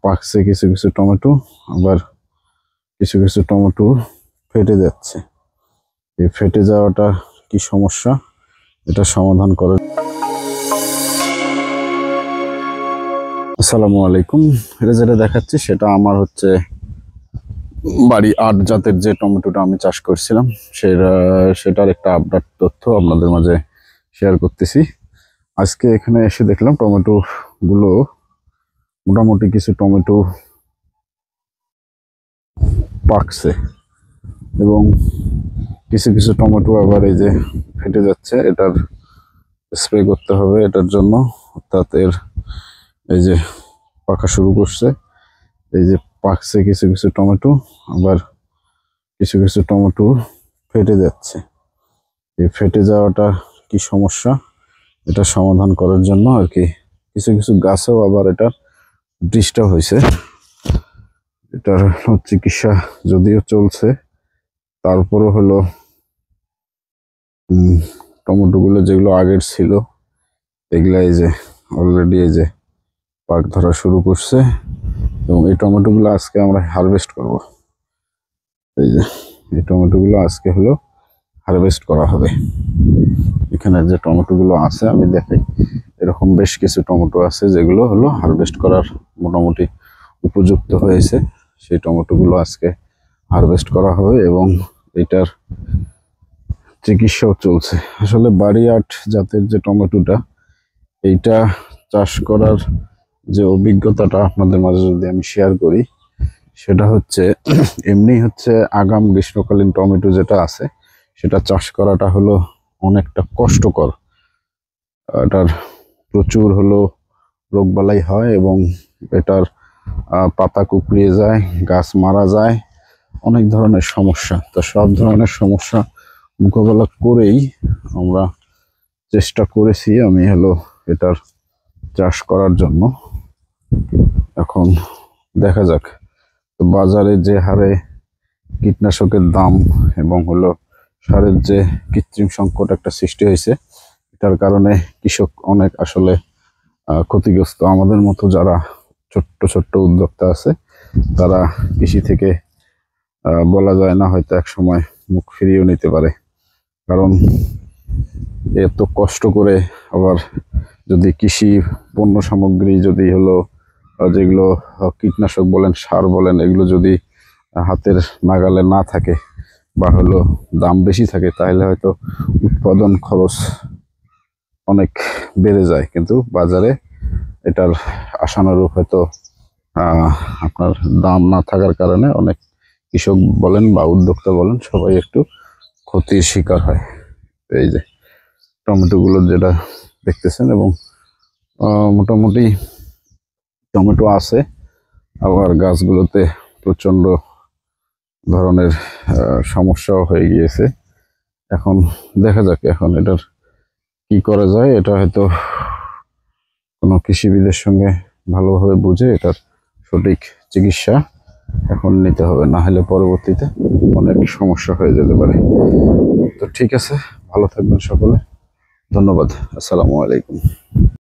পাকছে কিছু কিছু টমেটো, আবার কিছু কিছু টমেটো ফেটে যাচ্ছে। এই ফেটে যাওয়াটা কি সমস্যা, এটা সমাধান করার। আসসালামু আলাইকুম। এটা যেটা দেখাচ্ছি সেটা আমার হচ্ছে বাড়ি ৮ জাতের যে টমেটোটা আমি চাষ করছিলাম সেটার একটা আপডেট তথ্য আপনাদের মাঝে শেয়ার করতেছি। আজকে এখানে এসে দেখলাম টমেটো গুলো মোটামুটি কিছু টমেটো পাকছে এবং কিছু কিছু টমেটো আবার এই যে ফেটে যাচ্ছে। এটার স্প্রে করতে হবে এটার জন্য, অর্থাৎ এর এই যে পাকা শুরু করছে, এই যে পাকছে কিছু কিছু টমেটো, আবার কিছু কিছু টমেটো ফেটে যাচ্ছে। এই ফেটে যাওয়াটা কি সমস্যা, এটা সমাধান করার জন্য আর কি কিছু কিছু গাছেও আবার এটা ডিস্টার্ব হয়েছে। এটার চিকিৎসা যদিও চলছে, তারপরও হলো টমেটো গুলো যেগুলো আগের ছিল এগুলা এই যে অলরেডি এই যে পাক ধরা শুরু করছে এবং এই টমেটো গুলো আজকে আমরা হারভেস্ট করব। এই যে এই টমেটো গুলো আজকে হলো হারভেস্ট করা হবে। এখানে যে টমেটো গুলো আছে আমি দেখাই, এরকম বেশ কিছু টমেটো আছে যেগুলো হলো হারভেস্ট করার মোটামুটি উপযুক্ত হয়েছে। সেই টমেটো গুলো আজকে হারভেস্ট করা হবে এবং এটার চিকিৎসাও চলছে। আসলে বাড়ি ৮ জাতের যে টমেটোটা, এইটা চাষ করার যে অভিজ্ঞতাটা আপনাদের মাঝে যদি আমি শেয়ার করি, সেটা হচ্ছে এমনি হচ্ছে আগাম গ্রীষ্মকালীন টমেটো যেটা আছে সেটা চাষ করাটা হলো অনেকটা কষ্টকর। এটার প্রচুর হলো রোগবালাই হয় এবং এটার পাতা কুকড়িয়ে যায়, গাছ মারা যায়, অনেক ধরনের সমস্যা। তো সব ধরনের সমস্যা মোকাবেলা করেই আমরা চেষ্টা করেছি আমি হলো এটার চাষ করার জন্য। এখন দেখা যাক তো বাজারে যে হারে কীটনাশকের দাম এবং হলো সারের যে কৃত্রিম সংকট একটা সৃষ্টি হয়েছে, এটার কারণে কৃষক অনেক আসলে ক্ষতিগ্রস্ত। আমাদের মতো যারা ছোট্ট ছোট্ট উদ্যোক্তা আছে তারা কৃষি থেকে বলা যায় না হয়তো এক সময় মুখ ফিরিয়েও নিতে পারে। কারণ এত কষ্ট করে আবার যদি কৃষি পণ্য সামগ্রী যদি হলো যেগুলো কীটনাশক বলেন সার বলেন এগুলো যদি হাতের নাগালে না থাকে বা হলো দাম বেশি থাকে, তাহলে হয়তো উৎপাদন খরচ অনেক বেড়ে যায়, কিন্তু বাজারে এটার আশানুরূপ হয়তো আপনার দাম না থাকার কারণে অনেক কৃষক বলেন বা উদ্যোক্তা বলেন সবাই একটু ক্ষতির শিকার হয়। এই যে টমেটো গুলো যেটা দেখতেছেন এবং মোটামুটি টমেটো আছে, আবার গাছগুলোতে প্রচন্ড ধরনের সমস্যাও হয়ে গিয়েছে। এখন দেখা যাক এখন এটার কি করা যায়। এটা হয়তো কোনো কৃষিবিদের সঙ্গে ভালোভাবে বুঝে এটার সঠিক চিকিৎসা এখন নিতে হবে, না হলে পরবর্তীতে অনেক সমস্যা হয়ে যেতে পারে। তো ঠিক আছে, ভালো থাকবেন সকলে, ধন্যবাদ, আসসালামু আলাইকুম।